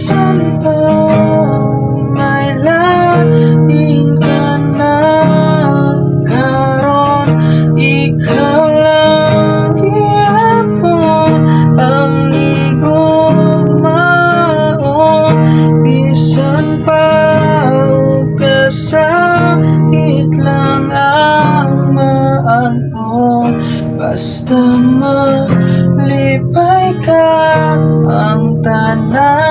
Bisan pa may lain ka na karon, ikaw lang gihapon ang higugmaon. Bisan pa kasakit lang ang maanong, basta malipay ka ang tanan.